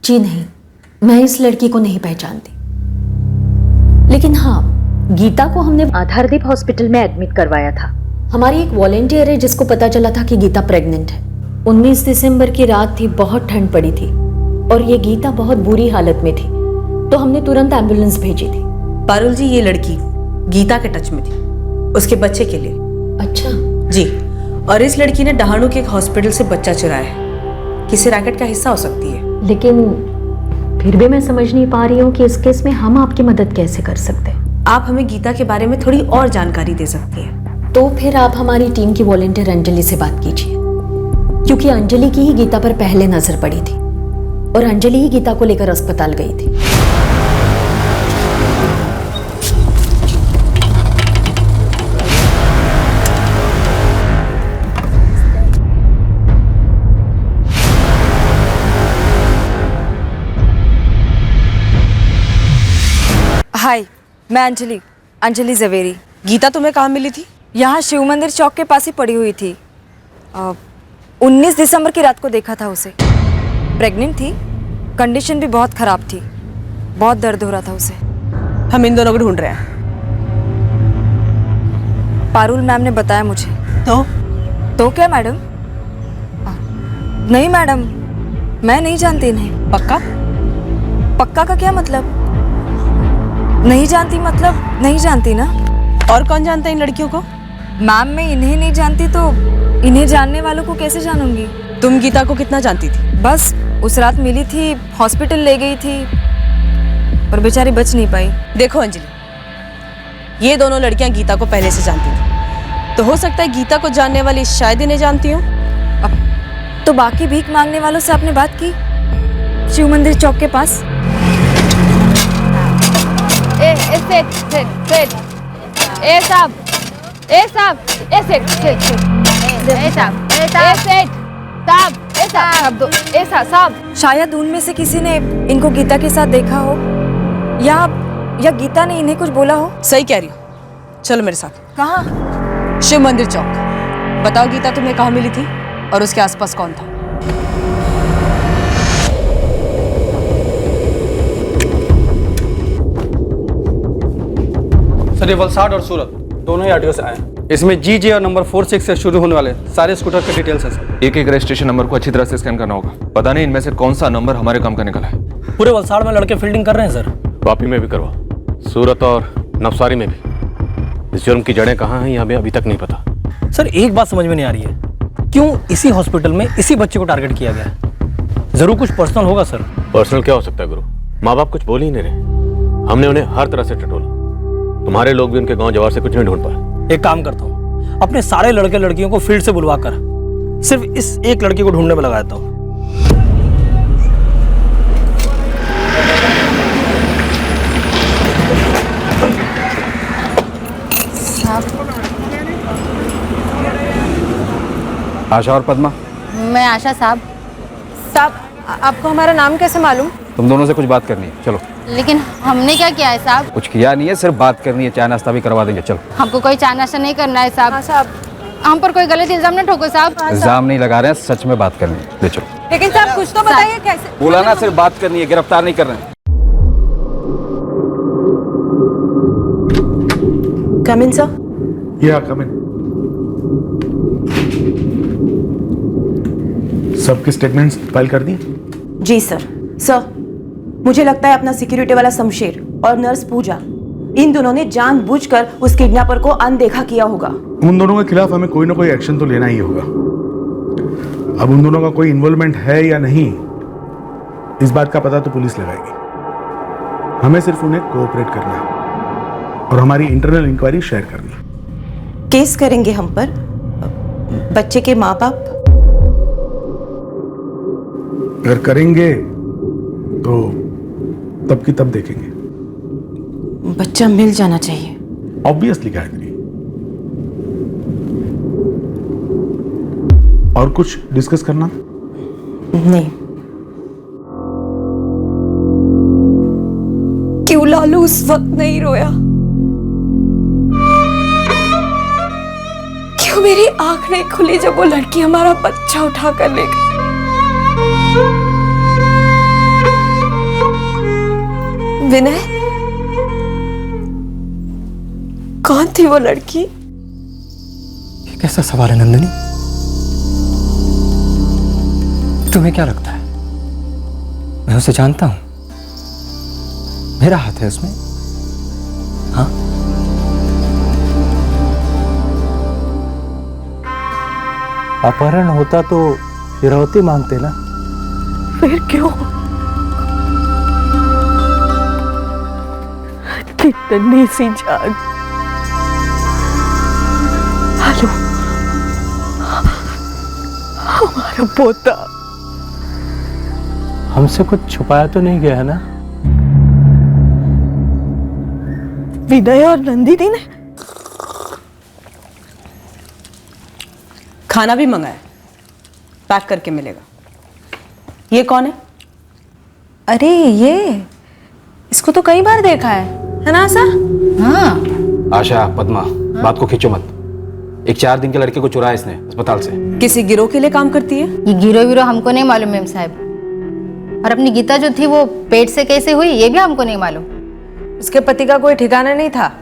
जी नहीं, मैं इस लड़की को नहीं पहचानती। लेकिन हाँ, गीता को हमने आधारदीप हॉस्पिटल में एडमिट करवाया था। हमारी एक वॉलेंटियर है जिसको पता चला था कि गीता प्रेग्नेंट है। 19 दिसंबर की रात थी, बहुत ठंड पड़ी थी और ये गीता बहुत बुरी हालत में थी, तो हमने तुरंत एम्बुलेंस भेजी थी। पारुल जी, ये लड़की गीता के टच में थी, उसके बच्चे के लिए। अच्छा जी, और इस लड़की ने डहाणू के एक हॉस्पिटल से बच्चा चुराया है, किसी रैकेट का हिस्सा हो सकती है। लेकिन फिर भी मैं समझ नहीं पा रही हूँ कि इस केस में हम आपकी मदद कैसे कर सकते हैं। आप हमें गीता के बारे में थोड़ी और जानकारी दे सकती हैं। तो फिर आप हमारी टीम की वॉलेंटियर अंजलि से बात कीजिए, क्योंकि अंजलि की ही गीता पर पहले नजर पड़ी थी और अंजलि ही गीता को लेकर अस्पताल गई थी। हाय, मैं अंजलि जवेरी। गीता तुम्हें कहाँ मिली थी? यहाँ शिव मंदिर चौक के पास ही पड़ी हुई थी। 19 दिसंबर की रात को देखा था उसे। प्रेग्नेंट थी, कंडीशन भी बहुत ख़राब थी, बहुत दर्द हो रहा था उसे। हम इन दोनों को ढूंढ रहे हैं। पारुल मैम ने बताया मुझे। तो क्या मैडम? नहीं मैडम, मैं नहीं जानती इन्हें। पक्का? पक्का का क्या मतलब? नहीं जानती मतलब नहीं जानती ना। और कौन जानता है इन लड़कियों को? मैम, मैं इन्हें नहीं जानती तो इन्हें जानने वालों को कैसे जानूंगी? तुम गीता को कितना जानती थी? बस उस रात मिली थी, हॉस्पिटल ले गई थी, पर बेचारी बच नहीं पाई। देखो अंजलि, ये दोनों लड़कियां गीता को पहले से जानती थी, तो हो सकता है गीता को जानने वाली शायद इन्हें जानती हो। तो बाकी भीख मांगने वालों से आपने बात की शिव मंदिर चौक के पास? शायद उनमें से किसी ने इनको गीता के साथ देखा हो या गीता ने इन्हें कुछ बोला हो। सही कह रही हो, चलो मेरे साथ। कहाँ? शिव मंदिर चौक। बताओ गीता तुम्हें कहाँ मिली थी और उसके आसपास कौन था? सर, ये वलसाड और सूरत दोनों ही आरटीओ से आए हैं। इसमें GJ और नंबर 46 से शुरू होने वाले सारे स्कूटर के डिटेल्स हैं सर। एक रजिस्ट्रेशन नंबर को अच्छी तरह से स्कैन करना होगा। पता नहीं इनमें से कौन सा नंबर हमारे काम का निकला है। पूरे वलसाड़ में लड़के फील्डिंग कर रहे हैं सर। वापी में भी करवा, सूरत और नवसारी में भी। इस जुर्म की जड़ें कहाँ हैं, यहाँ भी अभी तक नहीं पता। सर, एक बात समझ में नहीं आ रही है, क्यों इसी हॉस्पिटल में इसी बच्चे को टारगेट किया गया है? जरूर कुछ पर्सनल होगा सर। पर्सनल क्या हो सकता है गुरु? माँ बाप कुछ बोल ही नहीं रहे। हमने उन्हें हर तरह से टटोला। तुम्हारे लोग भी उनके गांव जवार से कुछ नहीं ढूंढ पाए। एक काम करता हूँ, अपने सारे लड़के लड़कियों को फील्ड से बुलवाकर सिर्फ इस एक लड़की को ढूंढने में लगा देता हूँ। आशा और पद्मा। मैं आशा साहब। आपको हमारा नाम कैसे मालूम? तुम दोनों से कुछ बात करनी है, चलो। लेकिन हमने क्या किया है साहब? कुछ किया नहीं है, सिर्फ बात करनी है। चाय नाश्ता भी करवा देंगे, चलो। हमको कोई चाय नाश्ता नहीं करना है साहब। साहब, हम पर कोई गलत इल्जाम न ठोको साहब। इल्जाम नहीं लगा रहे हैं, सच में बात करनी है, ले चलो। लेकिन साहब कुछ तो बताइए कैसे? बोला ना, सिर्फ बात करनी है, गिरफ्तार नहीं कर रहे हैं। कम इन सर। या कम इन। सबके स्टेटमेंट्स फाइल कर दी? जी सर। सर, मुझे लगता है अपना सिक्योरिटी वाला शमशेर और नर्स पूजा, इन दोनों ने जानबूझकर उस किडनैपर को अनदेखा किया होगा। उन दोनों के खिलाफ हमें कोई ना कोई एक्शन तो लेना ही होगा। अब उन दोनों का कोई इन्वॉल्वमेंट है या नहीं, इस बात का पता तो पुलिस लगाएगी। हमें सिर्फ उन्हें कोऑपरेट करना है और हमारी इंटरनल इंक्वायरी शेयर करनी है। केस करेंगे हम पर? बच्चे के माँ बाप? अगर करेंगे तो तब की तब देखेंगे। बच्चा मिल जाना चाहिए। ऑब्वियसली गायत्री। और कुछ डिस्कस करना? नहीं। क्यों लालू उस वक्त नहीं रोया? क्यों मेरी आंख नहीं खुली जब वो लड़की हमारा बच्चा उठा कर ले गई? विनय, कौन थी वो लड़की? ये कैसा सवाल है नंदिनी? तुम्हें क्या लगता है मैं उसे जानता हूं? मेरा हाथ है उसमें? हाँ, अपहरण होता तो फिरौती मांगते ना। फिर क्यों? कितनी सी जान। हेलो, हमारा पोता। हमसे कुछ छुपाया तो नहीं गया है ना? विनय और नंदिनी ने खाना भी मंगाया, पैक करके मिलेगा। ये कौन है? अरे ये, इसको तो कई बार देखा है ना आशा? हाँ। आशा, पद्मा, बात को खींचो मत। एक 4 दिन के लड़के को चुराया इसने अस्पताल से। किसी गिरोह के लिए काम करती है? ये गिरो विरो हमको नहीं मालूम मेम साहब। और अपनी गीता जो थी वो पेट से कैसे हुई ये भी हमको नहीं मालूम। उसके पति का कोई ठिकाना नहीं था।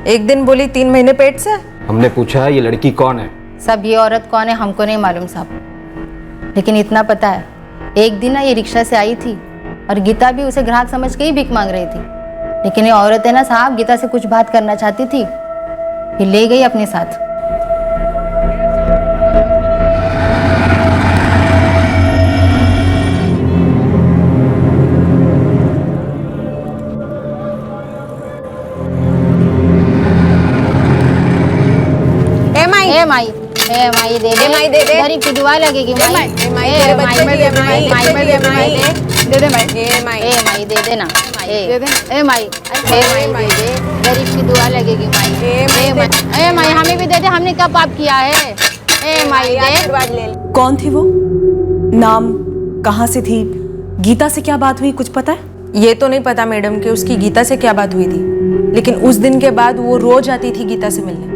एक दिन बोली 3 महीने पेट से। हमने पूछा ये लड़की कौन है? सब ये औरत कौन है हमको नहीं मालूम साहब, लेकिन इतना पता है एक दिन ना ये रिक्शा से आई थी और गीता भी उसे ग्राहक समझ के ही भीख मांग रही थी। लेकिन ये औरत है ना साहब, गीता से कुछ बात करना चाहती थी, फिर ले गई अपने साथ। ए माई दे दे, माई दे दे, गरीब की दुआ लगेगी माई। माई दे दे माई, ए माई दे दे ना, ए माई दे दे, गरीब की दुआ लगेगी माई। ए माई हमें भी दे दे, हमने क्या पाप किया है? ए माई दे। कौन थी वो? नाम, कहाँ से थी? गीता से क्या बात हुई, कुछ पता है? ये तो नहीं पता मैडम कि उसकी गीता से क्या बात हुई थी, लेकिन उस दिन के बाद वो रोज आती थी गीता से मिलने।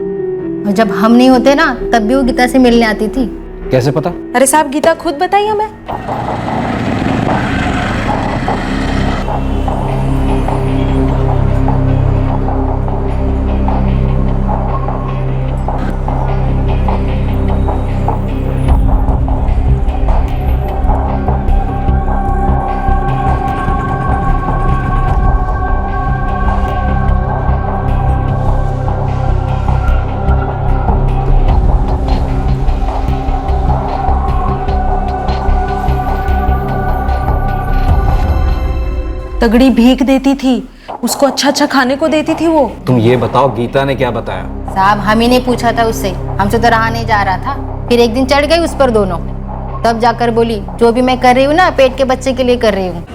और जब हम नहीं होते ना तब भी वो गीता से मिलने आती थी। कैसे पता? अरे साहब, गीता खुद बताई हमें। तगड़ी भीख देती थी, उसको अच्छा अच्छा खाने को देती थी वो। तुम ये बताओ गीता ने क्या बताया? साहब हम ही ने पूछा था उससे, हमसे तो रहा नहीं जा रहा था। फिर एक दिन चढ़ गई उस पर दोनों, तब जाकर बोली जो भी मैं कर रही हूँ ना पेट के बच्चे के लिए कर रही हूँ।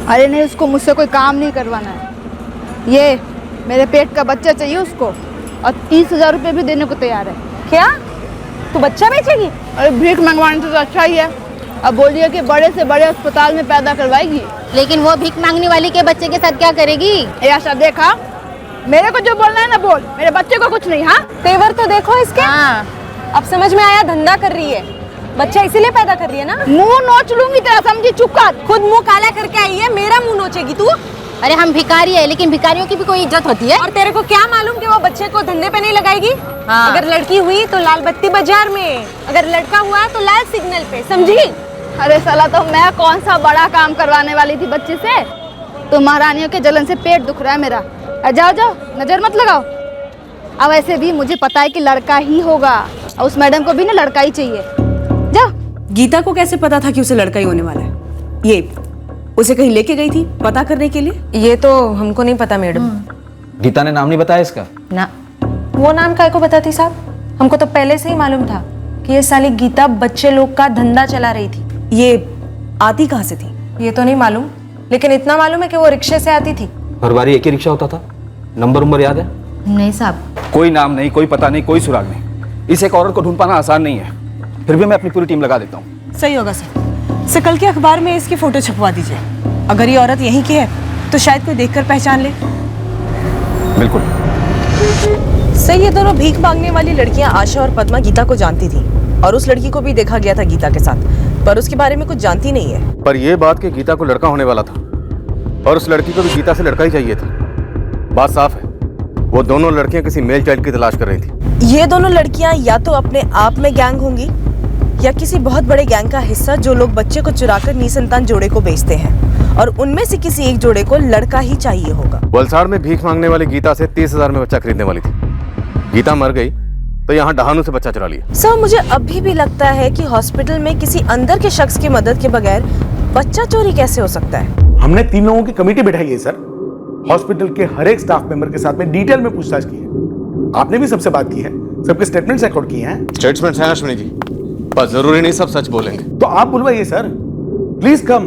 अरे नहीं, उसको मुझसे कोई काम नहीं करवाना है। ये मेरे पेट का बच्चा चाहिए उसको, और 30,000 रुपये भी देने को तैयार है। क्या तू बच्चा बेचेगी? अरे भीख मंगवाने से तो अच्छा ही है। अब बोलिए कि बड़े से बड़े अस्पताल में पैदा करवाएगी। लेकिन वो भीख मांगने वाली के बच्चे के साथ क्या करेगी? ऐसा देखा, मेरे को जो बोलना है ना बोल, मेरे बच्चे को कुछ नहीं। हाँ, तेवर तो देखो इसके। हाँ। अब समझ में आया, धंधा कर रही है, बच्चा इसीलिए पैदा कर रही है ना। मुंह नोच लूंगी तेरा, समझी? चुप कर। खुद मुंह काला करके आई है, मेरा मुंह नोचेगी तू? अरे हम भिखारी है, लेकिन भिखारियों की भी कोई इज्जत होती है। और तेरे को क्या मालूम कि वो बच्चे को धंधे पे नहीं लगाएगी? हाँ। अगर लड़की हुई तो लाल बत्ती बाजार में, अगर लड़का हुआ तो लाल सिग्नल पे, समझी? अरे साला, तो मैं कौन सा बड़ा काम करवाने वाली थी बच्चे से? तो महारानियों के जलन से पेट दुख रहा है मेरा। जाओ जाओ, नजर मत लगाओ। अब ऐसे भी मुझे पता है कि लड़का ही होगा, और उस मैडम को भी ना लड़का ही चाहिए। जाओ। गीता को कैसे पता था कि उसे लड़का ही होने वाला है? ये उसे कहीं लेके गई थी पता करने के लिए? ये तो हमको नहीं पता मैडम। गीता ने नाम नहीं बताया इसका? ना। वो नाम काय को बताती साहब? हमको तो पहले से ही मालूम था कि ये साली गीता बच्चे लोग का धंधा चला रही थी। ये आती कहाँ से थी ये तो नहीं मालूम, लेकिन इतना मालूम है कि वो रिक्शे से आती थी। हर बारी एक ही रिक्शा होता था? नंबर याद है? नहीं साहब। कोई नाम नहीं, कोई पता नहीं, कोई सुराग नहीं। इस एक औरत को ढूंढ पाना आसान नहीं है, फिर भी मैं अपनी पूरी टीम लगा देता हूँ। सही होगा सर, कल के अखबार में इसकी फोटो छपवा दीजिए। अगर ये औरत यहीं की है तो शायद कोई देखकर पहचान ले। बिल्कुल सही। ये दोनों भीख मांगने वाली लड़कियां आशा और पद्मा गीता को जानती थी, और उस लड़की को भी देखा गया था गीता के साथ। पर उसके बारे में कुछ जानती नहीं है। पर यह बात कि गीता को लड़का होने वाला था और उस लड़की को भी गीता से लड़का ही चाहिए था। बात साफ है, वो दोनों लड़कियां किसी मेल चाइल्ड की तलाश कर रही थी। ये दोनों लड़कियां या तो अपने आप में गैंग होंगी या किसी बहुत बड़े गैंग का हिस्सा, जो लोग बच्चे को चुराकर निसंतान जोड़े को बेचते हैं, और उनमें से किसी एक जोड़े को लड़का ही चाहिए होगा। वलसाड़ में भीख मांगने वाली गीता से 30,000 में बच्चा खरीदने वाली थी। गीता मर गई तो यहाँ डहानू से बच्चा चुरा लिया। सर, मुझे अभी भी लगता है कि हॉस्पिटल में किसी अंदर के शख्स की मदद के बगैर बच्चा चोरी कैसे हो सकता है। हमने 3 लोगों की कमेटी बैठाई है सर। हॉस्पिटल के हर एक स्टाफ मेंबर के साथ में डिटेल में पूछताछ की है। आपने भी सबसे बात की है, सबके स्टेटमेंट्स रिकॉर्ड किए हैं। स्टेटमेंट्स हैं अश्विनी जी, पर जरूरी नहीं सब सच बोलेंगे। तो आप बुलवाइए सर, प्लीज कम।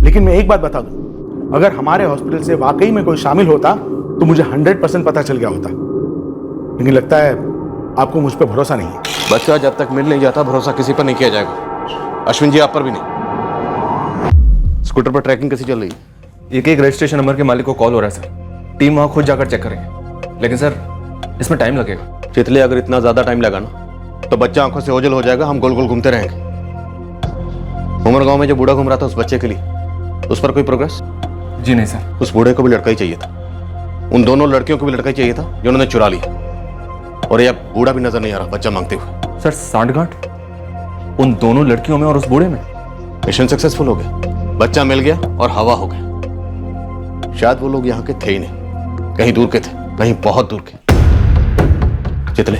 लेकिन मैं एक बात बता दूं, अगर हमारे हॉस्पिटल से वाकई में कोई शामिल होता तो मुझे 100% पता चल गया होता। लेकिन लगता है आपको मुझ पर भरोसा नहीं है। बच्चा जब तक मिल नहीं जाता भरोसा किसी पर नहीं किया जाएगा। अश्विन जी, आप पर भी नहीं। स्कूटर पर ट्रैकिंग कैसी चल रही है? एक रजिस्ट्रेशन नंबर के मालिक को कॉल हो रहा है सर। टीम वहां खुद जाकर चेक करेंगे, लेकिन सर इसमें टाइम लगेगा। चितले, अगर इतना ज्यादा टाइम लगा ना तो बच्चा आंखों से ओझल हो जाएगा, हम गोल गोल घूमते रहेंगे। उमर गांव में जो बूढ़ा घूम रहा था उस बच्चे के लिए, उस पर कोई प्रोग्रेस? जी नहीं सर। उस बूढ़े को भी लड़का ही चाहिए था, उन दोनों लड़कियों को भी लड़का ही चाहिए था जिन्होंने चुरा लिया, और यह बूढ़ा भी नजर नहीं आ रहा बच्चा मांगते हुए। सर सांठगांठ उन दोनों लड़कियों में और उस बूढ़े में। मिशन सक्सेसफुल हो गया, बच्चा मिल गया और हवा हो गया। शायद वो लोग यहाँ के थे ही नहीं, कहीं दूर के थे, कहीं बहुत दूर के। चितले,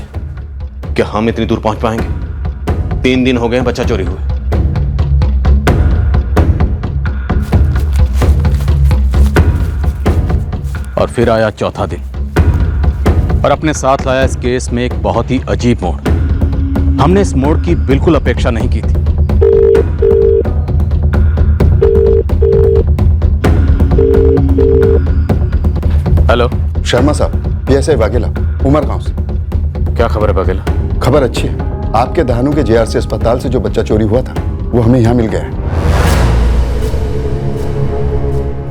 क्या हम इतनी दूर पहुंच पाएंगे? 3 दिन हो गए बच्चा चोरी हुए। और फिर आया चौथा दिन, और अपने साथ लाया इस केस में एक बहुत ही अजीब मोड़। हमने इस मोड़ की बिल्कुल अपेक्षा नहीं की थी। हेलो शर्मा साहब, पीएसआई वाघेला, उमर गांव से। क्या खबर है वाघेला? खबर अच्छी है। आपके दहानू के जेआरसी अस्पताल से जो बच्चा चोरी हुआ था वो हमें यहाँ मिल गया है।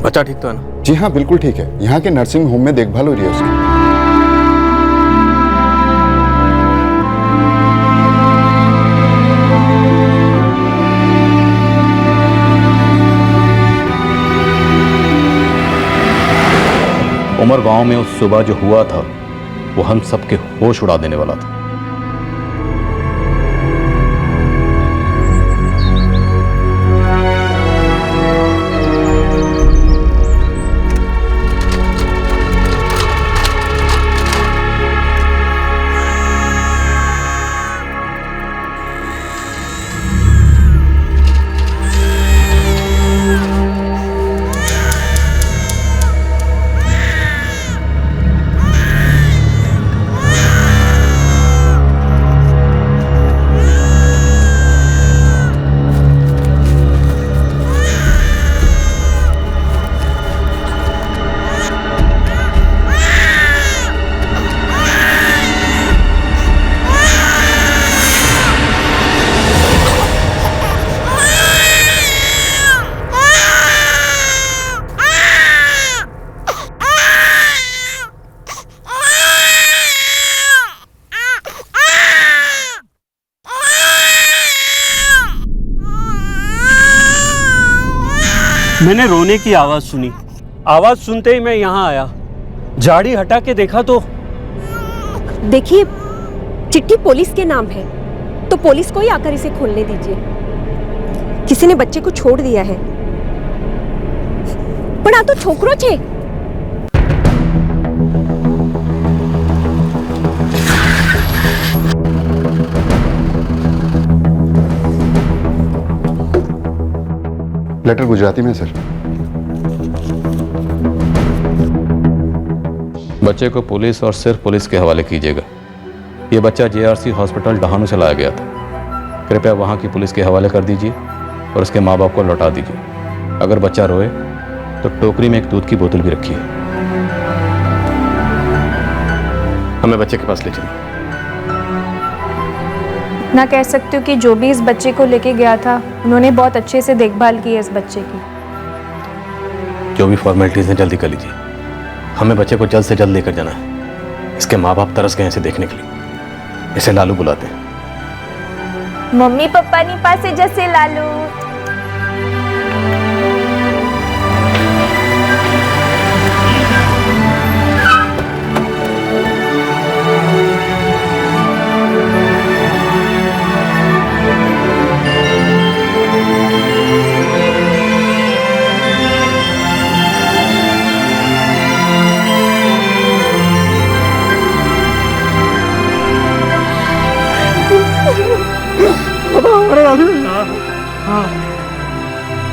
बच्चा ठीक तो है ना? जी हाँ, बिल्कुल ठीक है। यहाँ के नर्सिंग होम में देखभाल हो रही है उसकी। उमर गांव में उस सुबह जो हुआ था वो हम सबके होश उड़ा देने वाला था। मैंने रोने की आवाज सुनी। आवाज सुनते ही मैं यहाँ आया, झाड़ी हटा के देखा तो देखिए, चिट्ठी पुलिस के नाम है तो पुलिस को ही आकर इसे खोलने दीजिए। किसी ने बच्चे को छोड़ दिया है। पर आ तो छोकरो छे। लेटर गुजराती में सर। बच्चे को पुलिस और सिर्फ पुलिस के हवाले कीजिएगा। ये बच्चा जेआरसी हॉस्पिटल डहानू से लाया गया था। कृपया वहाँ की पुलिस के हवाले कर दीजिए और उसके माँ बाप को लौटा दीजिए। अगर बच्चा रोए तो टोकरी में एक दूध की बोतल भी रखी है। हमें बच्चे के पास ले चलिए। ना कह सकती हूँ कि जो भी इस बच्चे को लेके गया था उन्होंने बहुत अच्छे से देखभाल की है इस बच्चे की। जो भी फॉर्मेलिटीज हैं जल्दी कर लीजिए। हमें बच्चे को जल्द से जल्द लेकर जाना है। इसके माँ बाप तरस गए इसे देखने के लिए। इसे लालू बुलाते हैं। મમ્મી પપ્પાની પાસે જશે લાલુ.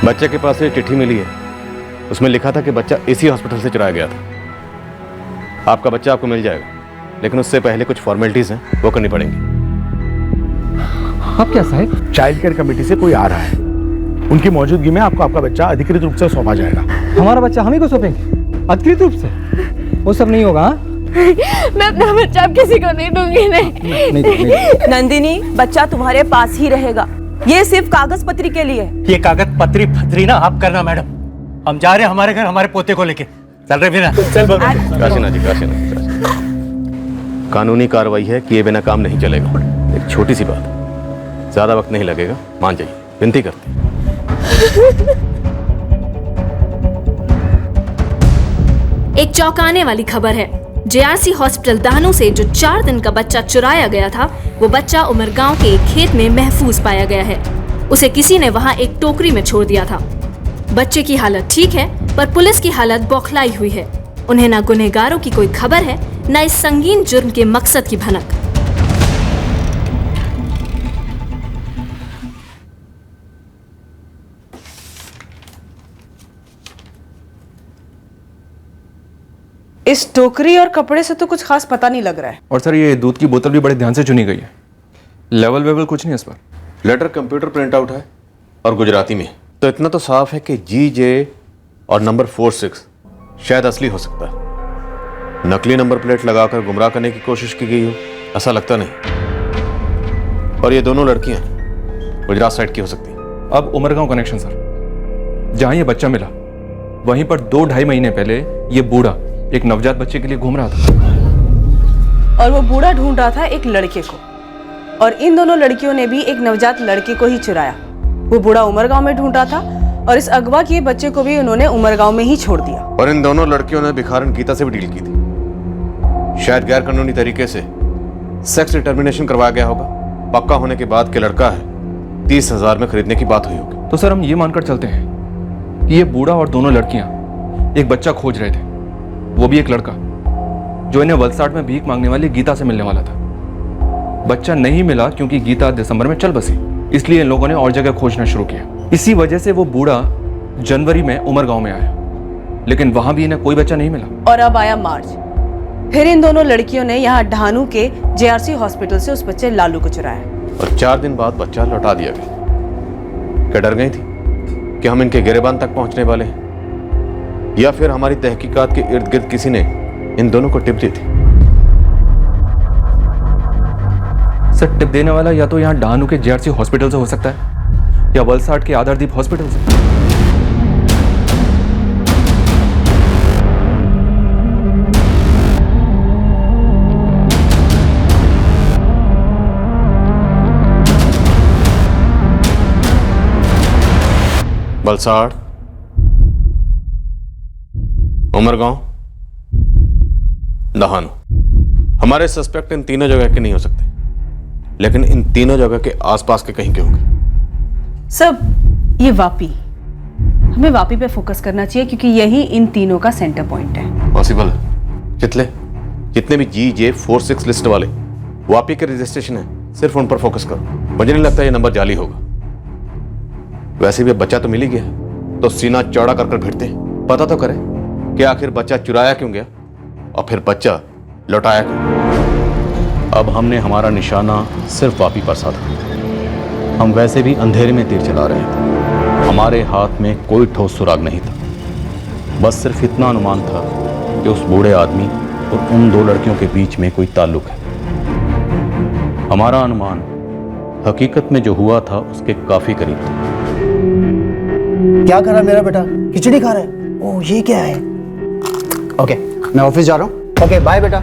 बच्चे के पास ये चिट्ठी मिली है, उसमें लिखा था कि बच्चा इसी हॉस्पिटल से चुराया गया था। आपका बच्चा आपको मिल जाएगा, लेकिन उससे पहले कुछ फॉर्मेलिटीज हैं, वो करनी पड़ेंगी। अब क्या साहब? चाइल्ड केयर कमेटी से कोई आ रहा है, उनकी मौजूदगी में आपको आपका बच्चा अधिकृत रूप से सौंपा जाएगा। हमारा बच्चा हम ही को सौंपेंगे अधिकृत रूप से? वो सब नहीं होगा। मैं अपना बच्चा अब किसी को नहीं दूंगी। नहीं। नंदिनी, बच्चा तुम्हारे पास ही रहेगा, ये सिर्फ कागज पत्री के लिए। ये कागज पत्री फतरी ना आप करना मैडम, हम जा रहे हैं हमारे घर हमारे पोते को लेके। चल रहे बिना चल काशीनाथ जी, काशीनाथ, कानूनी कार्रवाई है कि ये बिना काम नहीं चलेगा। एक छोटी सी बात, ज्यादा वक्त नहीं लगेगा, मान जाइए, विनती करते हैं। एक चौंकाने वाली खबर है। जेआरसी हॉस्पिटल दाहनू से जो 4 दिन का बच्चा चुराया गया था, वो बच्चा उमरगांव के एक खेत में महफूज पाया गया है। उसे किसी ने वहां एक टोकरी में छोड़ दिया था। बच्चे की हालत ठीक है, पर पुलिस की हालत बौखलाई हुई है। उन्हें न गुनहगारों की कोई खबर है, न इस संगीन जुर्म के मकसद की भनक। इस टोकरी और कपड़े से तो कुछ खास पता नहीं लग रहा है। और सर ये दूध की बोतल भी बड़े ध्यान से चुनी गई है, लेवल वेवल कुछ नहीं है इस पर। लेटर कंप्यूटर प्रिंट आउट है और गुजराती में, तो इतना तो साफ है कि GJ और नंबर 46 शायद असली हो सकता है। नकली नंबर प्लेट लगाकर गुमराह करने की कोशिश की गई हो, ऐसा लगता नहीं। और ये दोनों लड़कियां गुजरात साइड की हो सकती हैं। अब उमरगांव कनेक्शन सर, जहां ये बच्चा मिला वहीं पर 2-2.5 महीने पहले ये बूढ़ा एक नवजात बच्चे के लिए घूम रहा था। और वो बूढ़ा ढूंढ रहा था एक लड़के को, और इन दोनों लड़कियों ने भी एक नवजात लड़के को ही चुराया। वो बूढ़ा उमरगांव में ढूंढ रहा था और इस अगवा किए बच्चे को भी उन्होंने उमरगांव में ही छोड़ दिया। और इन दोनों लड़कियों ने भिखारन गीता से भी डील की थी। शायद गैर कानूनी तरीके से सेक्स डिटर्मिनेशन करवाया गया होगा। पक्का होने के बाद कि लड़का है, 30,000 में खरीदने की बात हुई होगी। तो सर हम ये मानकर चलते हैं कि ये बूढ़ा और दोनों लड़कियां एक बच्चा खोज रहे थे, वो भी एक लड़का जो इन्हें वलसाड में भीख मांगने वाली गीता से मिलने वाला था। बच्चा नहीं मिला क्योंकि गीता दिसंबर में चल बसी, इसलिए इन लोगों ने और जगह खोजना शुरू किया। इसी वजह से वो बूढ़ा जनवरी में उमरगांव में आया, लेकिन वहां भी इन्हें कोई बच्चा नहीं मिला। और अब आया मार्च, फिर इन दोनों लड़कियों ने यहाँ ढानू के JRC हॉस्पिटल से उस बच्चे लालू को चुराया। और 4 दिन बाद बच्चा लौटा दिया गया। क्या डर गई थी कि हम इनके गिरेबान तक पहुंचने वाले हैं, या फिर हमारी तहकीकात के इर्द गिर्द किसी ने इन दोनों को टिप दी थी? सर टिप देने वाला या तो यहाँ डानू के JRC हॉस्पिटल से हो सकता है, या वलसाड के आधारदीप हॉस्पिटल से। वलसाड, उमरगांव, दहानू, हमारे सस्पेक्ट इन तीनों जगह के नहीं हो सकते, लेकिन इन तीनों जगह के आसपास के कहीं के होंगे। सब ये वापी, हमें वापी पे फोकस करना चाहिए क्योंकि यही इन तीनों का सेंटर पॉइंट है। पॉसिबल है। जितने भी GJ 46 लिस्ट वाले वापी के रजिस्ट्रेशन है, सिर्फ उन पर फोकस करो। मुझे नहीं लगता ये नंबर जाली होगा। वैसे भी बच्चा तो मिल ही गया, तो सीना चौड़ा कर कर भिड़ते हैं, पता तो करें कि आखिर बच्चा चुराया क्यों गया और फिर बच्चा लौटाया क्यों। अब हमने हमारा निशाना सिर्फ वापी पर साधा। हम वैसे भी अंधेरे में तीर चला रहे थे, हमारे हाथ में कोई ठोस सुराग नहीं था। बस सिर्फ इतना अनुमान था कि उस बूढ़े आदमी और उन 2 लड़कियों के बीच में कोई ताल्लुक है। हमारा अनुमान हकीकत में जो हुआ था उसके काफी करीब था। क्या कर रहा है मेरा बेटा? खिचड़ी खा रहा है? ओह ये क्या है? ओके मैं ऑफिस जा रहा हूँ। ओके बाय बेटा।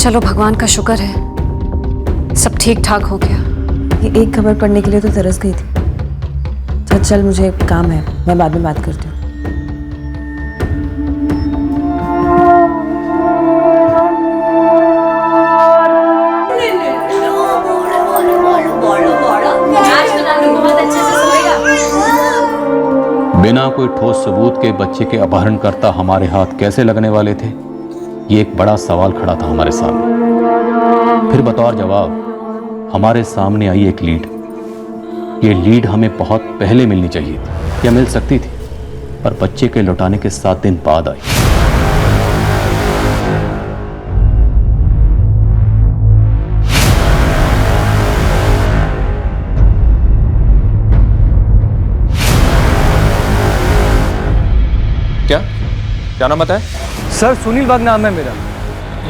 चलो भगवान का शुक्र है सब ठीक ठाक हो गया। ये एक खबर पढ़ने के लिए तो तरस गई थी। चल मुझे काम है, मैं बाद में बात करती हूँ। बिना कोई ठोस सबूत के बच्चे के अपहरणकर्ता हमारे हाथ कैसे लगने वाले थे, ये एक बड़ा सवाल खड़ा था हमारे सामने। फिर बतौर जवाब हमारे सामने आई एक लीड। ये लीड हमें बहुत पहले मिलनी चाहिए थी या मिल सकती थी, पर बच्चे के लौटाने के 7 दिन बाद आई। क्या नाम बताए? सर सुनील बाग नाम है मेरा।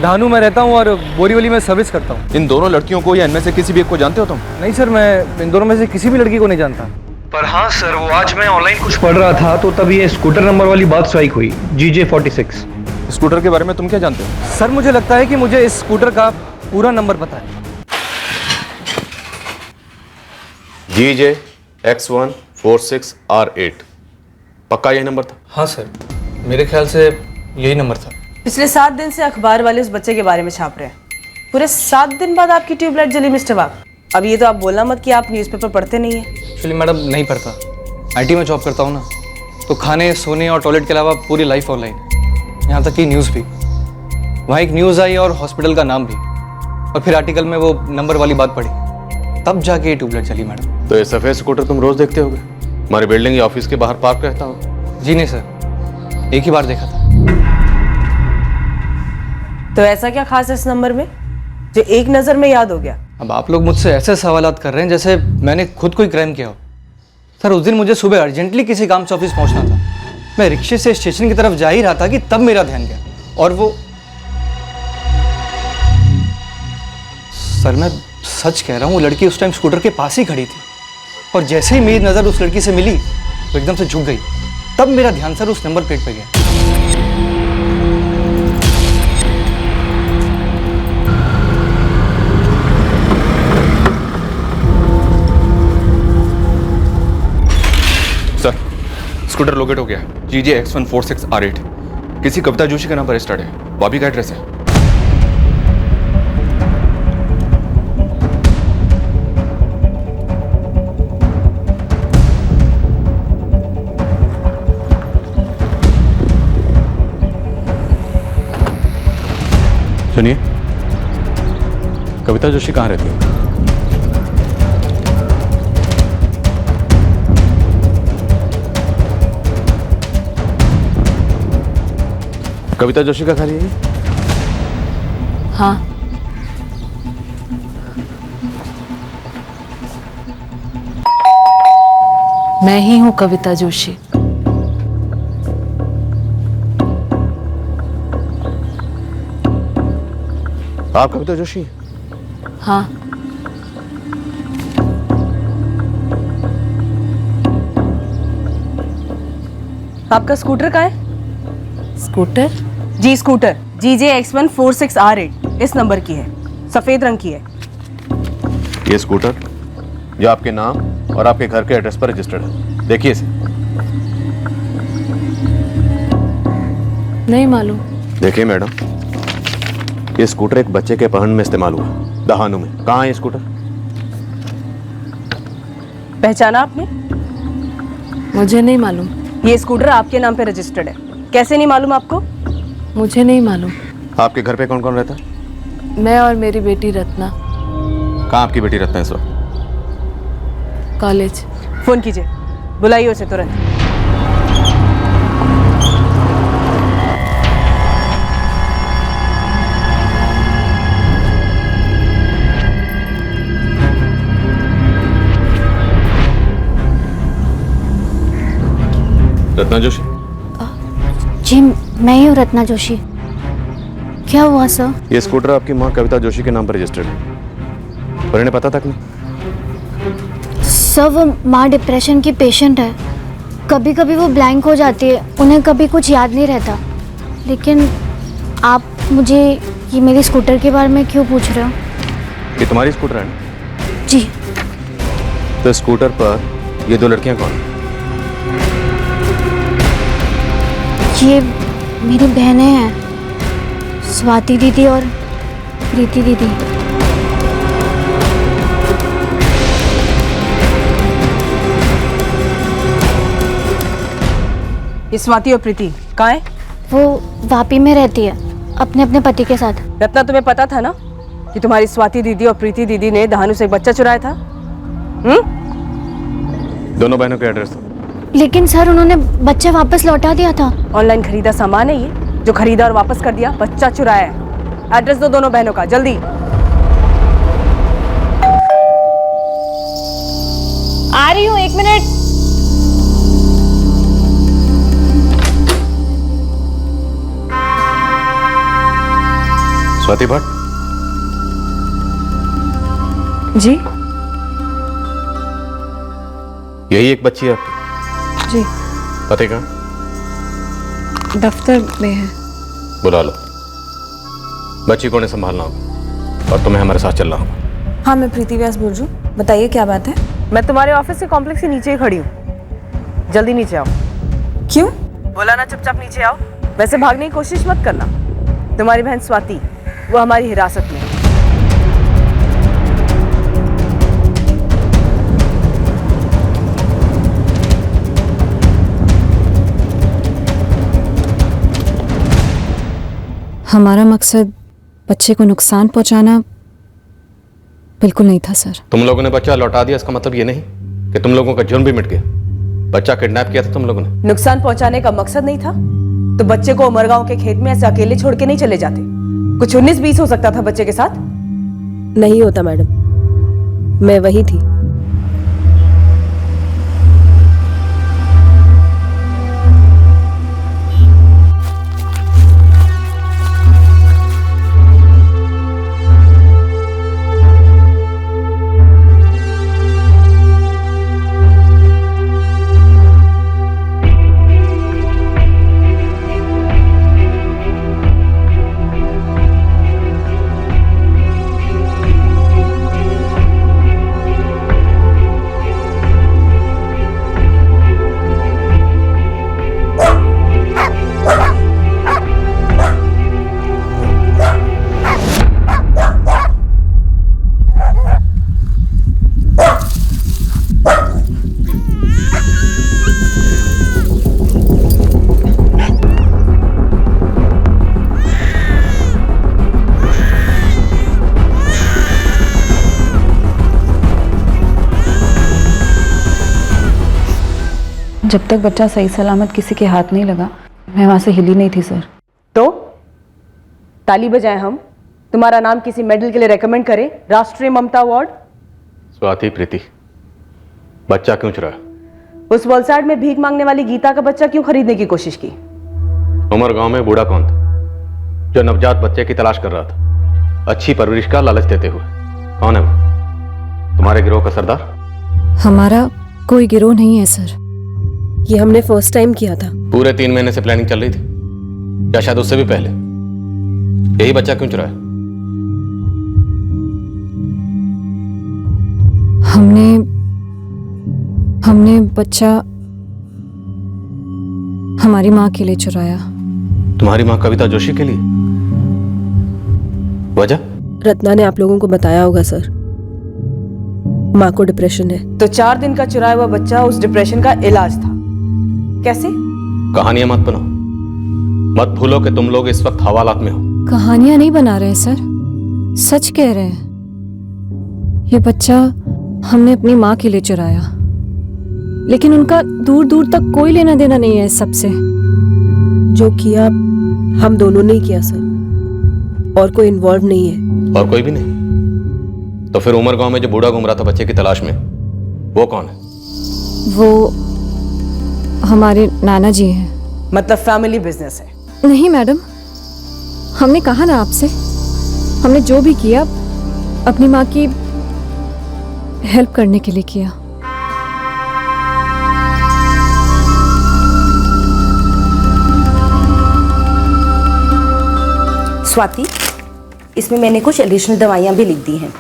धानू में रहता हूँ और बोरीवली में सर्विस करता हूँ। इन दोनों लड़कियों को या इनमें से किसी भी एक को जानते हो तुम? नहीं सर, मैं इन दोनों में से किसी भी लड़की को नहीं जानता। पर हाँ सर, वो आज मैं ऑनलाइन कुछ पढ़ रहा था तो तब ये स्कूटर नंबर वाली बात स्ट्राइक हुई, GJ46। स्कूटर के बारे में तुम क्या जानते हो? सर मुझे लगता है कि मुझे इस स्कूटर का पूरा नंबर पता है। GJ X146R8। पक्का यही नंबर था? हाँ सर, मेरे ख्याल से यही नंबर था। पिछले 7 दिन से अखबार वाले उस बच्चे के बारे में छाप रहे हैं। पूरे 7 दिन बाद आपकी ट्यूबलाइट जली मिस्टर बाग। अब ये तो आप बोलना मत कि आप न्यूज़पेपर पढ़ते नहीं है। एक्चुअली मैडम नहीं पढ़ता, IT में जॉब करता हूँ ना, तो खाने सोने और टॉयलेट के अलावा पूरी लाइफ ऑनलाइन, यहाँ तक कि न्यूज़ भी। वहाँ एक न्यूज़ आई और हॉस्पिटल का नाम भी, और फिर आर्टिकल में वो नंबर वाली बात पढ़ी, तब जाके ये ट्यूबलाइट चली मैडम। तो ये सफ़ेद स्कूटर तुम रोज देखते होगे? हमारे बिल्डिंग या ऑफिस के बाहर पार्क रहता हो? जी नहीं सर, एक ही बार देखा था। तो ऐसा क्या खास है इस नंबर में जो एक नज़र में याद हो गया? अब आप लोग मुझसे ऐसे सवालात कर रहे हैं जैसे मैंने खुद कोई क्राइम किया हो। सर उस दिन मुझे सुबह अर्जेंटली किसी काम से ऑफिस पहुंचना था। मैं रिक्शे से स्टेशन की तरफ जा ही रहा था कि तब मेरा ध्यान गया, और वो सर मैं सच कह रहा हूँ, वो लड़की उस टाइम स्कूटर के पास ही खड़ी थी, और जैसे ही मेरी नज़र उस लड़की से मिली तो एकदम से झुक गई। तब मेरा ध्यान सर उस नंबर प्लेट पे गया। सर स्कूटर लोकेट हो गया, GJ X146R8। किसी कविता जोशी का नाम पर रजिस्टर्ड है। बॉबी का एड्रेस है। सुनिए, कविता जोशी कहाँ रहती है? कविता जोशी का घर यही? हाँ। मैं ही हूँ कविता जोशी। आप कविता जोशी? हाँ। आपका स्कूटर कहाँ है? स्कूटर? जी स्कूटर GJ X146R8 इस नंबर की है, सफेद रंग की है। ये स्कूटर जो आपके नाम और आपके घर के एड्रेस पर रजिस्टर्ड है, देखिए इसे। नहीं मालूम। देखिए मैडम, ये स्कूटर एक बच्चे के अपहरण में इस्तेमाल हुआ, दहानू में। कहाँ है ये स्कूटर? पहचाना आपने? मुझे नहीं मालूम। ये स्कूटर आपके नाम पे रजिस्टर्ड है, कैसे नहीं मालूम आपको? मुझे नहीं मालूम। आपके घर पे कौन कौन रहता है? मैं और मेरी बेटी रत्ना। कहाँ आपकी बेटी रत्ना है इस वक्त? कॉलेज। फोन कीजिए, बुलाइए उसे तुरंत। रत्ना जोशी? जी मैं ही हूँ रत्ना जोशी। क्या हुआ सर? ये स्कूटर आपकी माँ कविता जोशी के नाम पर रजिस्टर्ड है, और इन्हें पता तक नहीं। सर वो माँ डिप्रेशन की पेशेंट है, कभी कभी वो ब्लैंक हो जाती है, उन्हें कभी कुछ याद नहीं रहता। लेकिन आप मुझे ये मेरे स्कूटर के बारे में क्यों पूछ रहे हो? ये तुम्हारी स्कूटर है ना? जी। तो स्कूटर पर ये दो लड़कियां कौन? ये मेरी बहनें हैं, स्वाति दीदी और प्रीति दीदी। ये स्वाति और प्रीति कहाँ है? वो वापी में रहती है अपने अपने पति के साथ। रत्ना, तुम्हें पता था ना कि तुम्हारी स्वाति दीदी और प्रीति दीदी ने दहानू से एक बच्चा चुराया था? दोनों बहनों के एड्रेस दो। लेकिन सर उन्होंने बच्चा वापस लौटा दिया था। ऑनलाइन खरीदा सामान है ये जो खरीदा और वापस कर दिया, बच्चा चुराया है। एड्रेस दो दोनों बहनों का, जल्दी। आ रही हूँ, 1 मिनट। स्वाति भट्ट जी। यही एक बच्ची है आपकी? जी। पते का? दफ्तर में है। बुला लो। बच्ची को ने संभालना होगा और तुम्हें हमारे साथ चलना होगा। हाँ, मैं प्रीति व्यास बोल रही हूँ। बताइए क्या बात है? मैं तुम्हारे ऑफिस के कॉम्प्लेक्स के नीचे ही खड़ी हूँ, जल्दी नीचे आओ। क्यों? बोला ना चुपचाप नीचे आओ। वैसे भागने की कोशिश मत करना। तुम्हारी बहन स्वाति वो हमारी हिरासत में है। हमारा मकसद बच्चे को नुकसान पहुंचाना बिल्कुल नहीं था सर। तुम लोगों ने बच्चा लौटा दिया, इसका मतलब ये नहीं कि तुम लोगों का जुर्म भी मिट गया। बच्चा किडनैप किया था तुम लोगों ने। नुकसान पहुंचाने का मकसद नहीं था तो बच्चे को उमरगांव के खेत में ऐसे अकेले छोड़ के नहीं चले जाते। कुछ 19-20 हो सकता था बच्चे के साथ। नहीं होता मैडम, मैं वही थी। जब तक बच्चा सही सलामत किसी के हाथ नहीं लगा, मैं वहां से हिली नहीं थी सर। तो ताली बजाएं हम, तुम्हारा नाम किसी मेडल के लिए रेकमेंड करें, राष्ट्रीय ममता अवार्ड। स्वाति, प्रीति, बच्चा क्यों चुराया? उस वलसाड में भीख मांगने वाली गीता का बच्चा क्यों खरीदने की कोशिश की? उमर गांव में बूढ़ा कौन था जो नवजात बच्चे की तलाश कर रहा था, अच्छी परवरिश का लालच देते हुए? कौन है वो? तुम्हारे गिरोह का सरदार? हमारा कोई गिरोह नहीं है सर। ये हमने फर्स्ट टाइम किया था। पूरे 3 महीने से प्लानिंग चल रही थी, या शायद उससे भी पहले? यही बच्चा क्यों चुराया? हमने बच्चा हमारी माँ के लिए चुराया। तुम्हारी माँ कविता जोशी के लिए? वजह? रत्ना ने आप लोगों को बताया होगा सर, माँ को डिप्रेशन है। तो 4 दिन का चुराया हुआ बच्चा उस डिप्रेशन का इलाज था। कैसे? कहानियां मत बनाओ, मत भूलो कि तुम लोग इस वक्त हवालात में हो। कहानियां नहीं बना रहे सर, सच कह रहे हैं। ये बच्चा हमने अपनी माँ के लिए चुराया, लेकिन उनका दूर दूर तक कोई लेना देना नहीं है इस सबसे। जो किया हम दोनों ने किया सर, और कोई इन्वॉल्व नहीं है। और कोई भी नहीं? तो फिर उमर गांव में जो बूढ़ा घूम रहा था बच्चे की तलाश में, वो कौन है? वो हमारे नाना जी हैं। मतलब फैमिली बिजनेस है? नहीं मैडम, हमने कहा ना आपसे, हमने जो भी किया अपनी माँ की हेल्प करने के लिए किया। स्वाति, इसमें मैंने कुछ एडिशनल दवाइयाँ भी लिख दी हैं,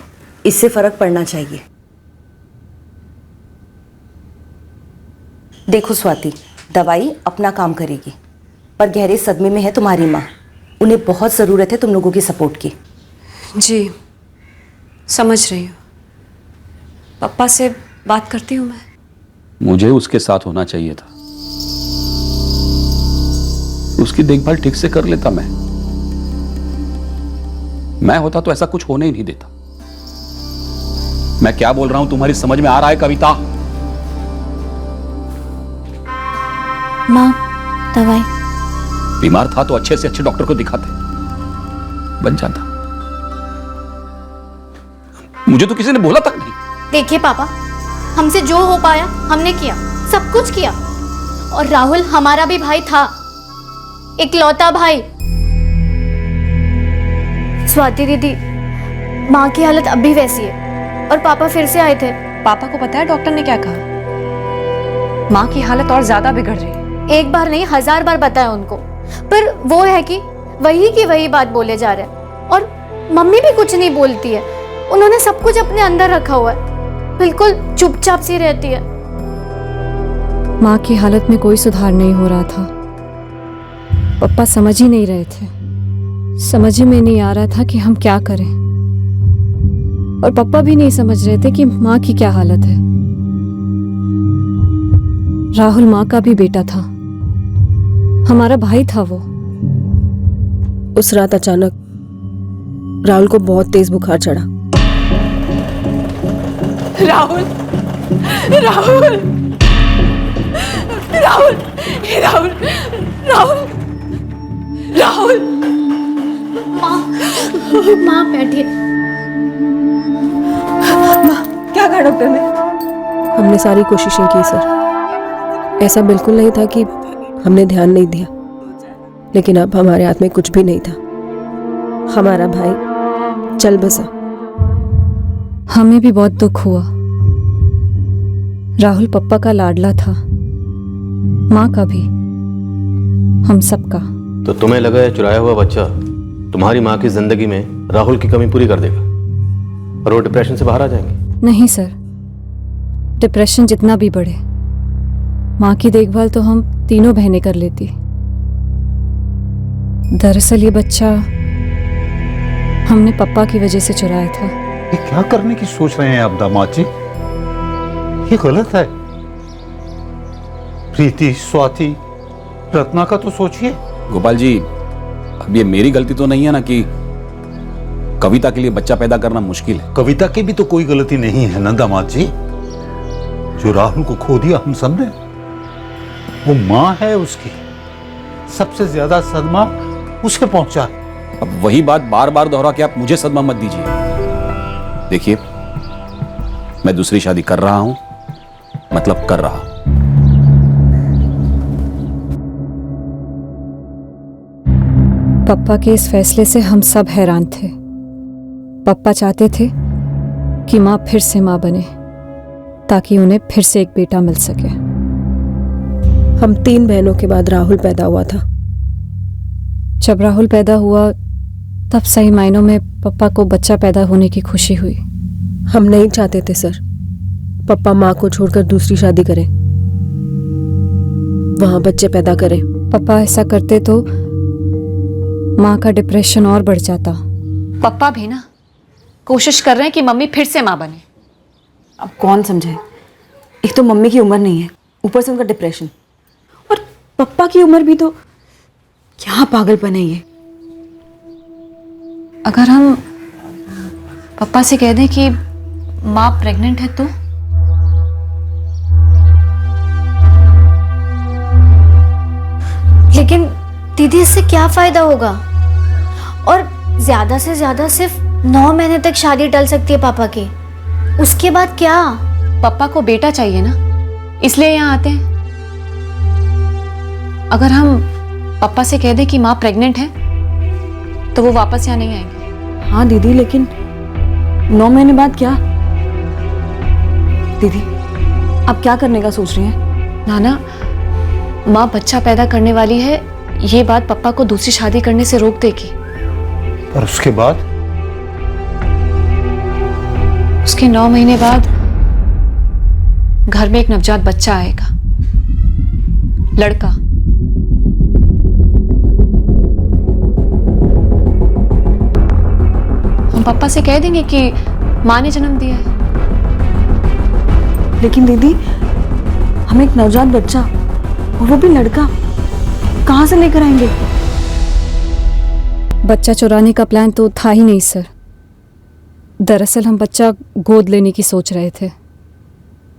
इससे फर्क पड़ना चाहिए। देखो स्वाति, दवाई अपना काम करेगी, पर गहरे सदमे में है तुम्हारी माँ। उन्हें बहुत ज़रूरत है तुम लोगों की सपोर्ट की। जी समझ रही हूँ, पापा से बात करती हूँ मैं। मुझे उसके साथ होना चाहिए था, उसकी देखभाल ठीक से कर लेता मैं होता तो ऐसा कुछ होने ही नहीं देता। मैं क्या बोल रहा हूं तुम्हारी समझ में आ रहा है कविता? माँ दवाई। बीमार था तो अच्छे से अच्छे डॉक्टर को दिखाते, बन जाता। मुझे तो किसी ने बोला तक नहीं। देखिए पापा, हमसे जो हो पाया हमने किया, सब कुछ किया। और राहुल हमारा भी भाई था, इकलौता भाई। स्वाति दीदी, माँ की हालत अब भी वैसी है और पापा फिर से आए थे। पापा को पता है डॉक्टर ने क्या कहा? माँ की हालत और ज्यादा बिगड़ रही है। एक बार नहीं 1000 बार बताया उनको, पर वो है कि वही की वही बात बोले जा रहे हैं। और मम्मी भी कुछ नहीं बोलती है, उन्होंने सब कुछ अपने अंदर रखा हुआ है, बिल्कुल चुपचाप सी रहती है। माँ की हालत में कोई सुधार नहीं हो रहा था। पापा समझ ही नहीं रहे थे, समझ में नहीं आ रहा था कि हम क्या करें। और पापा भी नहीं समझ रहे थे कि माँ की क्या हालत है। राहुल माँ का भी बेटा था, हमारा भाई था वो। उस रात अचानक राहुल को बहुत तेज बुखार चढ़ा। राहुल, राहुल, राहुल, राहुल, राहुल, राहुल। माँ बैठिए। माँ, क्या कहा डॉक्टर ने? हमने सारी कोशिशें की सर, ऐसा बिल्कुल नहीं था कि हमने ध्यान नहीं दिया, लेकिन अब हमारे हाथ में कुछ भी नहीं था। हमारा भाई चल बसा। हमें भी बहुत दुख हुआ। राहुल पप्पा का लाडला था, माँ का भी, हम सबका। तो तुम्हें लगा है चुराया हुआ बच्चा तुम्हारी माँ की जिंदगी में राहुल की कमी पूरी कर देगा और वो डिप्रेशन से बाहर आ जाएंगे? नहीं सर, डिप्रेशन जितना भी बढ़े, माँ की देखभाल तो हम तीनों बहनें कर लेती। दरअसल ये बच्चा हमने पप्पा की वजह से चुराया था। ये क्या करने की सोच रहे हैं आप दामाद जी? ये गलत है। प्रीति, स्वाति, रत्ना का तो सोचिए। गोपाल जी, अब ये मेरी गलती तो नहीं है ना कि कविता के लिए बच्चा पैदा करना मुश्किल है? कविता की भी तो कोई गलती नहीं है ना दामाद जी। जो राहुल को खो दिया हम सब ने, वो माँ है उसकी, सबसे ज्यादा सदमा उसे पहुंचा। अब वही बात बार बार दोहरा के आप मुझे सदमा मत दीजिए। देखिए, मैं दूसरी शादी कर रहा हूं, मतलब कर रहा। पप्पा के इस फैसले से हम सब हैरान थे। पप्पा चाहते थे कि माँ फिर से माँ बने, ताकि उन्हें फिर से एक बेटा मिल सके। हम 3 बहनों के बाद राहुल पैदा हुआ था। जब राहुल पैदा हुआ तब सही मायनों में पप्पा को बच्चा पैदा होने की खुशी हुई। हम नहीं चाहते थे सर, पप्पा माँ को छोड़कर दूसरी शादी करें, वहां बच्चे पैदा करें। पापा ऐसा करते तो माँ का डिप्रेशन और बढ़ जाता। पप्पा भी ना कोशिश कर रहे हैं कि मम्मी फिर से माँ बने। अब कौन समझे, एक तो मम्मी की उम्र नहीं है, ऊपर से उनका डिप्रेशन, और पप्पा की उम्र भी तो क्या पागलपन है ये। अगर हम पापा से कह दें कि माँ प्रेग्नेंट है तो? लेकिन दीदी इससे क्या फायदा होगा? और ज्यादा से ज्यादा सिर्फ 9 महीने तक शादी टल सकती है पापा की, उसके बाद क्या? पापा को बेटा चाहिए ना, इसलिए यहाँ आते हैं। अगर हम पापा से कह दें कि माँ प्रेग्नेंट है तो वो वापस यहाँ नहीं आएंगे। हाँ दीदी, लेकिन 9 महीने बाद क्या? दीदी आप क्या करने का सोच रही हैं? नाना, माँ बच्चा पैदा करने वाली है, ये बात पापा को दूसरी शादी करने से रोक देगी। पर उसके बाद उसके 9 महीने बाद घर में एक नवजात बच्चा आएगा, लड़का। हम पापा से कह देंगे कि माँ ने जन्म दिया है। लेकिन दीदी, हम एक नवजात बच्चा और वो भी लड़का कहाँ से लेकर आएंगे? बच्चा चुराने का प्लान तो था ही नहीं सर। दरअसल हम बच्चा गोद लेने की सोच रहे थे,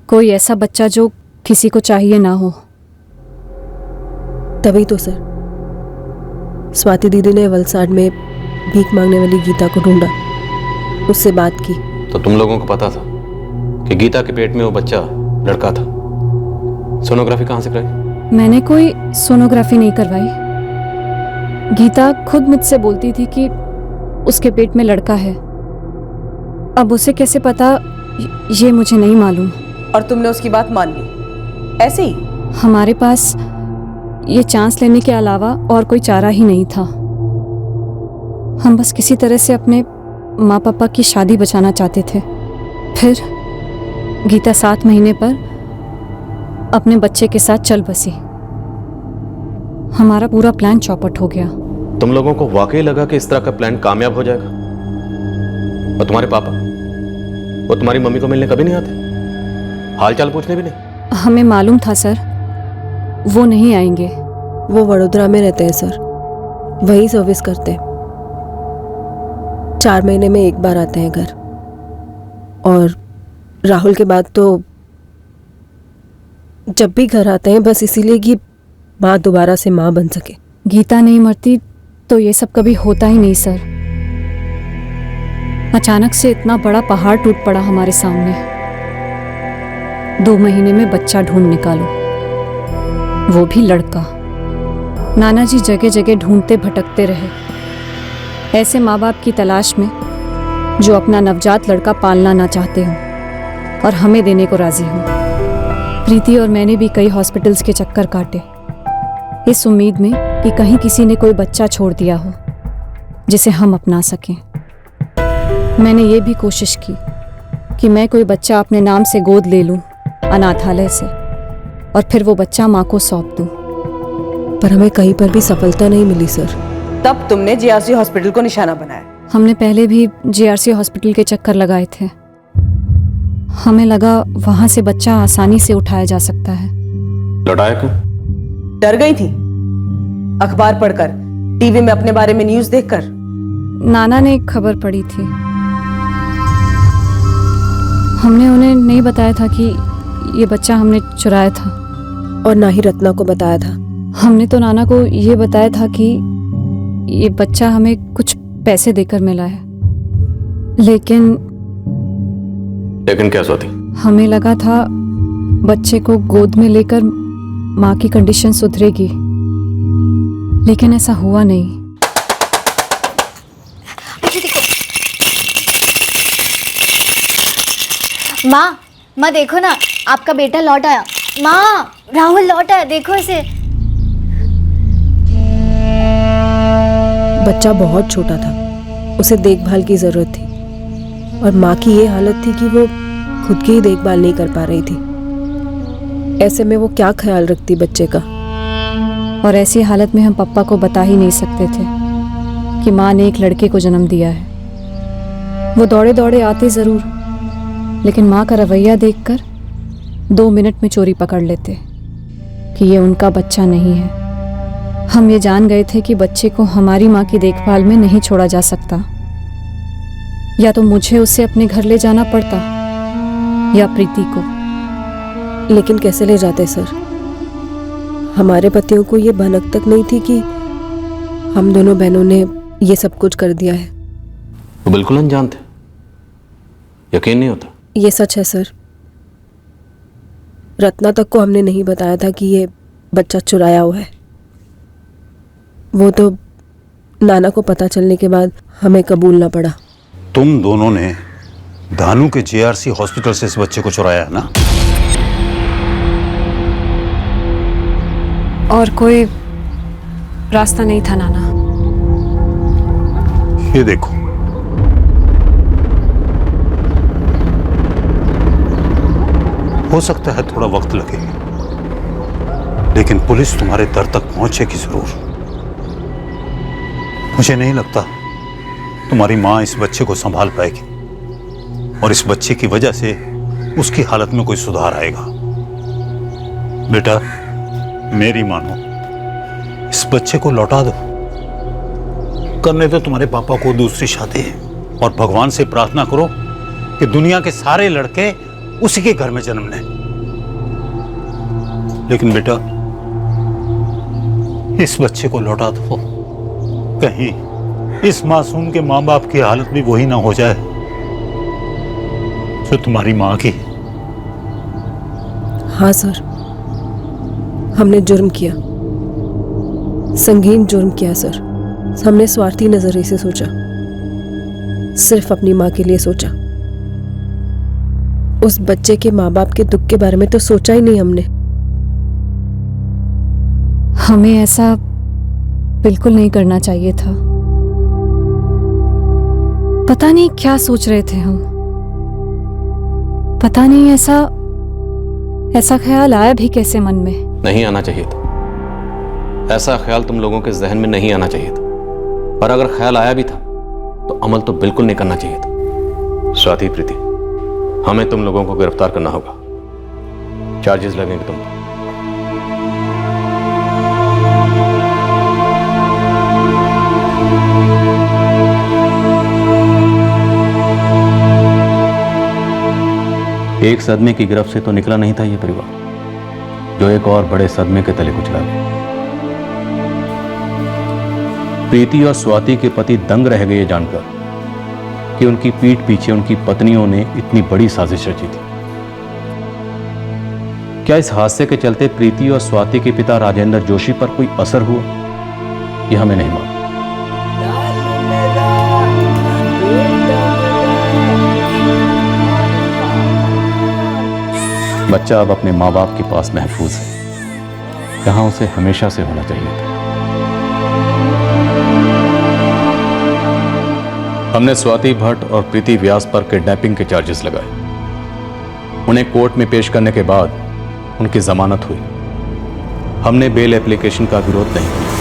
कोई ऐसा बच्चा जो किसी को चाहिए ना हो। तभी तो सर स्वाति दीदी ने वलसाड में भीख मांगने वाली गीता को ढूंढा, उससे बात की। तो तुम लोगों को पता था कि गीता के पेट में वो बच्चा लड़का था? सोनोग्राफी कहाँ से कराई? मैंने कोई सोनोग्राफी नहीं करवाई। गीता खुद मुझसे बोलती थी कि उसके पेट में लड़का है। अब उसे कैसे पता ये मुझे नहीं मालूम। और तुमने उसकी बात मान ली ऐसे ही? हमारे पास ये चांस लेने के अलावा और कोई चारा ही नहीं था। हम बस किसी तरह से अपने माँ पापा की शादी बचाना चाहते थे। फिर गीता 7 महीने पर अपने बच्चे के साथ चल बसी। हमारा पूरा प्लान चौपट हो गया। तुम लोगों को वाकई लगा कि इस तरह का प्लान कामयाब हो जाएगा? और तुम्हारे पापा, वो तुम्हारी मम्मी को मिलने कभी नहीं आते? हाल चाल पूछने भी नहीं? हमें मालूम था सर, वो नहीं आएंगे। वो वडोदरा में रहते हैं सर, वहीं सर्विस करते हैं। 4 महीने में एक बार आते हैं घर। और राहुल के बाद तो जब भी घर आते हैं बस इसीलिए कि माँ दोबारा से माँ बन सके। गीता नहीं मरती तो ये सब कभी होता ही नहीं सर। अचानक से इतना बड़ा पहाड़ टूट पड़ा हमारे सामने। 2 महीने में बच्चा ढूंढ निकालो, वो भी लड़का। नाना जी जगह जगह ढूंढते भटकते रहे, ऐसे माँ बाप की तलाश में जो अपना नवजात लड़का पालना ना चाहते हो और हमें देने को राजी हो। प्रीति और मैंने भी कई हॉस्पिटल्स के चक्कर काटे, इस उम्मीद में कि कहीं किसी ने कोई बच्चा छोड़ दिया हो जिसे हम अपना सकें। मैंने ये भी कोशिश की कि मैं कोई बच्चा अपने नाम से गोद ले लूं अनाथालय से और फिर वो बच्चा माँ को सौंप दूं। पर हमें कहीं पर भी सफलता नहीं मिली सर। तब तुमने जीआरसी हॉस्पिटल को निशाना बनाया? हमने पहले भी जीआरसी हॉस्पिटल के चक्कर लगाए थे। हमें लगा वहां से बच्चा आसानी से उठाया जा सकता है। लौटाया क्यों? डर गई थी अखबार पढ़कर, टीवी में अपने बारे में न्यूज़ देखकर? नाना ने एक खबर पढ़ी थी। हमने उन्हें नहीं बताया था कि ये बच्चा हमने चुराया था, और ना ही रत्ना को बताया था। हमने तो नाना को ये बताया था कि ये बच्चा हमें कुछ पैसे देकर मिला है। लेकिन क्या स्वाति? हमें लगा था बच्चे को गोद में लेकर माँ की कंडीशन सुधरेगी, लेकिन ऐसा हुआ नहीं। माँ देखो ना, आपका बेटा लौट आया। माँ, राहुल लौट आया, देखो इसे। बच्चा बहुत छोटा था, उसे देखभाल की जरूरत थी, और माँ की ये हालत थी कि वो खुद की ही देखभाल नहीं कर पा रही थी। ऐसे में वो क्या ख्याल रखती बच्चे का। और ऐसी हालत में हम पापा को बता ही नहीं सकते थे कि माँ ने एक लड़के को जन्म दिया है। वो दौड़े दौड़े आते जरूर, लेकिन माँ का रवैया देखकर 2 मिनट में चोरी पकड़ लेते कि ये उनका बच्चा नहीं है। हम ये जान गए थे कि बच्चे को हमारी माँ की देखभाल में नहीं छोड़ा जा सकता। या तो मुझे उसे अपने घर ले जाना पड़ता या प्रीति को। लेकिन कैसे ले जाते सर? हमारे पतियों को ये भनक तक नहीं थी कि हम दोनों बहनों ने ये सब कुछ कर दिया है। वो बिल्कुल अनजान थे, यकीन नहीं होता। ये सच है सर। रत्ना तक को हमने नहीं बताया था कि ये बच्चा चुराया हुआ है। वो तो नाना को पता चलने के बाद हमें कबूलना पड़ा। तुम दोनों ने दानू के जीआरसी हॉस्पिटल से इस बच्चे को चुराया है ना? और कोई रास्ता नहीं था नाना। ये देखो, हो सकता है थोड़ा वक्त लगे, लेकिन पुलिस तुम्हारे दर तक पहुंचेगी जरूर। मुझे नहीं लगता तुम्हारी मां इस बच्चे को संभाल पाएगी, और इस बच्चे की वजह से उसकी हालत में कोई सुधार आएगा। बेटा, मेरी मानो, इस बच्चे को लौटा दो। करने दो तुम्हारे पापा को दूसरी शादी, और भगवान से प्रार्थना करो कि दुनिया के सारे लड़के उसी के घर में जन्म लें। लेकिन बेटा, इस बच्चे को लौटा दो। कहीं इस मासूम के मां बाप की हालत भी वही ना हो जाए जो तुम्हारी मां की। हाँ सर, हमने जुर्म किया, संगीन जुर्म किया सर। हमने स्वार्थी नजरिए से सोचा, सिर्फ अपनी मां के लिए सोचा। उस बच्चे के माँ बाप के दुख के बारे में तो सोचा ही नहीं हमने। हमें ऐसा बिल्कुल नहीं करना चाहिए था। पता नहीं क्या सोच रहे थे हम, पता नहीं ऐसा ख्याल आया भी कैसे मन में। नहीं आना चाहिए था, ऐसा ख्याल तुम लोगों के जहन में नहीं आना चाहिए था, और अगर ख्याल आया भी था तो अमल तो बिल्कुल नहीं करना चाहिए था। स्वाति, प्रीति, हमें तुम लोगों को गिरफ्तार करना होगा, चार्जेस लगेंगे तुम पर। एक सदमे की गिरफ्त से तो निकला नहीं था ये परिवार, जो एक और बड़े सदमे के तले कुचला गया। प्रीति और स्वाति के पति दंग रह गए जानकर कि उनकी पीठ पीछे उनकी पत्नियों ने इतनी बड़ी साजिश रची थी। क्या इस हादसे के चलते प्रीति और स्वाति के पिता राजेंद्र जोशी पर कोई असर हुआ, यह हमें नहीं मालूम। बच्चा अब अपने माँ बाप के पास महफूज है, जहां उसे हमेशा से होना चाहिए था। हमने स्वाति भट्ट और प्रीति व्यास पर किडनैपिंग के चार्जेस लगाए। उन्हें कोर्ट में पेश करने के बाद उनकी जमानत हुई। हमने बेल एप्लीकेशन का विरोध नहीं किया।